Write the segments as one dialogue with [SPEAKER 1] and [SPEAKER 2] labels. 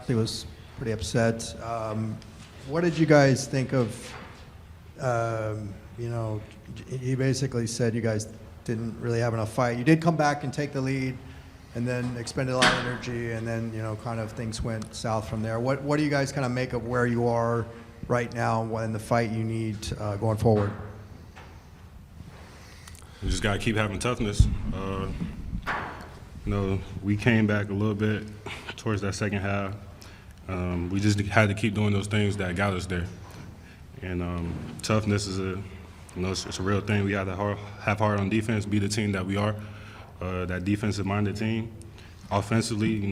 [SPEAKER 1] He was pretty upset. What did you guys think of, he basically said you guys didn't really have enough fight. You did come back and take the lead and then expended a lot of energy, and then, kind of things went south from there. What do you guys kind of make of where you are right now and the fight you need going forward?
[SPEAKER 2] We just got to keep having toughness. We came back a little bit towards that second half. We just had to keep doing those things that got us there. And toughness is it's a real thing. We got to have heart on defense, be the team that we are, that defensive-minded team. Offensively,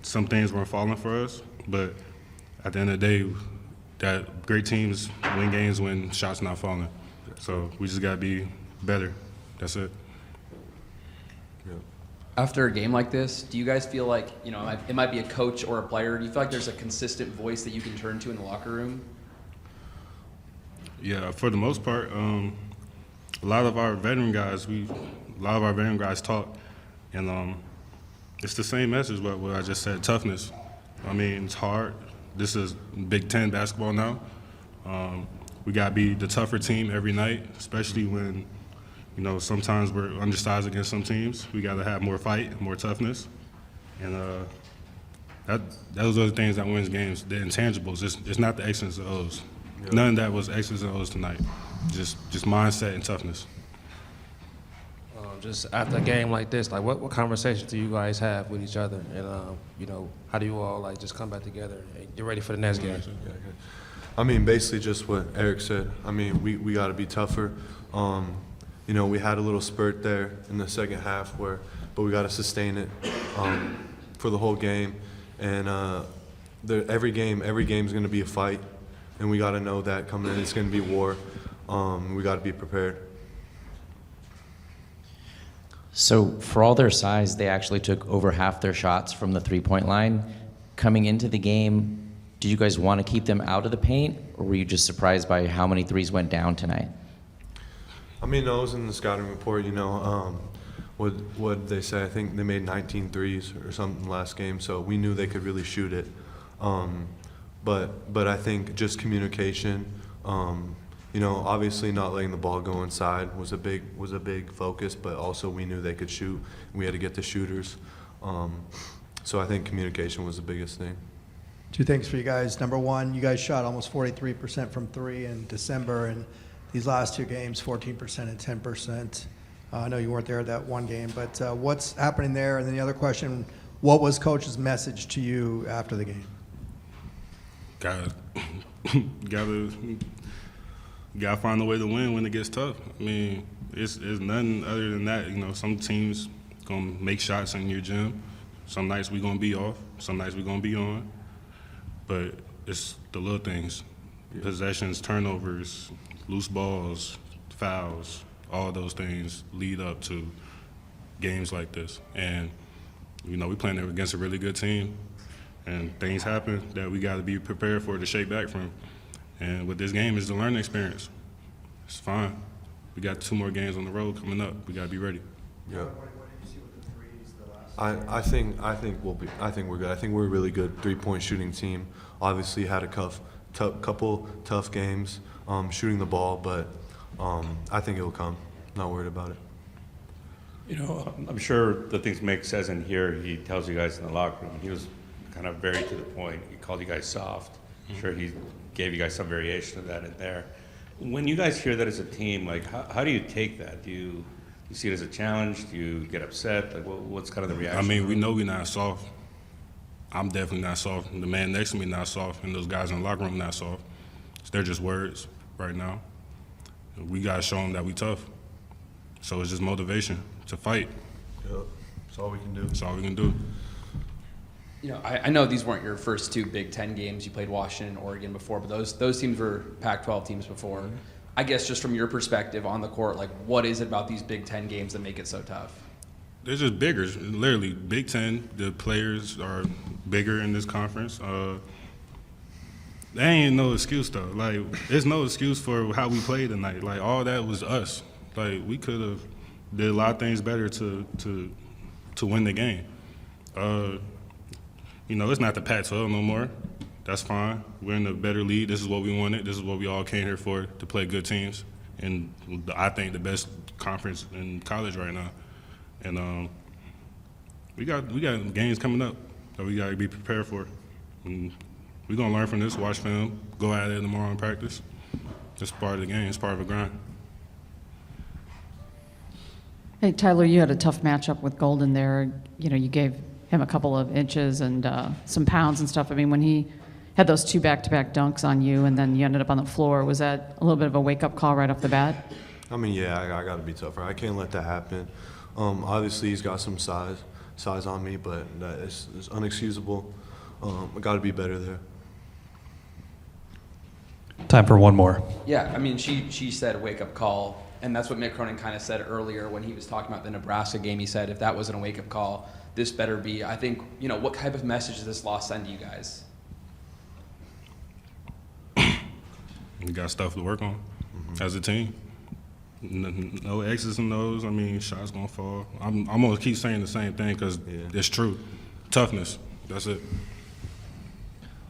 [SPEAKER 2] some things weren't falling for us, but at the end of the day, that great teams win games when shots not falling. So we just got to be better. That's it.
[SPEAKER 3] After a game like this, do you guys feel like, it might be a coach or a player, do you feel like there's a consistent voice that you can turn to in the locker room?
[SPEAKER 2] Yeah, for the most part, a lot of our veteran guys talk, and it's the same message what I just said, toughness. I mean, it's hard. This is Big Ten basketball now. We got to be the tougher team every night, especially when, sometimes we're undersized against some teams. We got to have more fight, more toughness, and those are the things that wins games. The intangibles. It's not the X's and O's. Yep. None of that was X's and O's tonight. Just mindset and toughness.
[SPEAKER 4] Just after a game like this, what conversations do you guys have with each other, and how do you all just come back together and get ready for the next game?
[SPEAKER 5] I mean, basically just what Eric said. I mean, we got to be tougher. We had a little spurt there in the second half but we got to sustain it for the whole game. And every game's going to be a fight, and we got to know that coming in, it's going to be war. We got to be prepared.
[SPEAKER 6] So for all their size, they actually took over half their shots from the three-point line. Coming into the game, did you guys want to keep them out of the paint, or were you just surprised by how many threes went down tonight?
[SPEAKER 5] I mean, I was in the scouting report, what they say, I think they made 19 threes or something last game, so we knew they could really shoot it. But I think just communication, obviously not letting the ball go inside was a big focus, but also we knew they could shoot. We had to get the shooters. So I think communication was the biggest thing.
[SPEAKER 1] Two things for you guys. Number one, you guys shot almost 43% from three in December, and these last two games, 14% and 10%. I know you weren't there at that one game, but what's happening there? And then the other question, what was Coach's message to you after the game?
[SPEAKER 2] Gotta find a way to win when it gets tough. I mean, it's nothing other than that. Some teams gonna make shots in your gym. Some nights we gonna be off. Some nights we gonna be on. But it's the little things: possessions, turnovers, loose balls, fouls. All those things lead up to games like this. And we playing against a really good team, and things happen that we got to be prepared for to shake back from. And with this game, it's the learning experience. It's fine. We got 2 more games on the road coming up. We got to be ready.
[SPEAKER 5] Yeah.
[SPEAKER 1] What did you see with the threes the last?
[SPEAKER 5] I think we're good. I think we're a really good 3-point shooting team. Obviously had a couple tough games shooting the ball, but I think it'll come. Not worried about it.
[SPEAKER 7] I'm sure the things Mick says in here, he tells you guys in the locker room. He was kind of very to the point. He called you guys soft. I'm sure he gave you guys some variation of that in there. When you guys hear that as a team, how do you take that? Do you see it as a challenge? Do you get upset? What's kind of the reaction?
[SPEAKER 2] I mean, we know we're not soft. I'm definitely not soft. The man next to me not soft, and those guys in the locker room not soft. They're just words right now. We got to show them that we tough. So it's just motivation to fight.
[SPEAKER 5] Yep. That's all we can do.
[SPEAKER 2] That's all we can do.
[SPEAKER 3] I know these weren't your first 2 Big Ten games. You played Washington and Oregon before, but those teams were Pac-12 teams before. Mm-hmm. I guess just from your perspective on the court, what is it about these Big Ten games that make it so tough?
[SPEAKER 2] They're just bigger. Literally, Big Ten, the players are bigger in this conference. There ain't no excuse, though. There's no excuse for how we played tonight. All that was us. We could have did a lot of things better to win the game. You know, it's not the Pac-12 no more. That's fine. We're in a better league. This is what we wanted. This is what we all came here for, to play good teams. And I think the best conference in college right now. And we got games coming up that we got to be prepared for. And we're going to learn from this, watch film, go at it tomorrow in practice. It's part of the game. It's part of a grind.
[SPEAKER 8] Hey, Tyler, you had a tough matchup with Golden there. You know, you gave him a couple of inches and some pounds and stuff. I mean, when he had those 2 back-to-back dunks on you and then you ended up on the floor, was that a little bit of a wake-up call right off the bat?
[SPEAKER 5] I mean, yeah, I got to be tougher. I can't let that happen. Obviously, he's got some size on me, but that is unexcusable. I got to be better there.
[SPEAKER 9] Time for one more.
[SPEAKER 3] Yeah, I mean, she said wake-up call, and that's what Mick Cronin kind of said earlier when he was talking about the Nebraska game. He said, if that wasn't a wake-up call, this better be. I think, you know, what type of message does this loss send to you guys?
[SPEAKER 2] We got stuff to work on as a team. No X's and O's. I mean, shots gonna fall. I'm gonna keep saying the same thing because it's true. Toughness. That's it.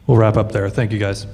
[SPEAKER 9] We'll wrap up there. Thank you, guys.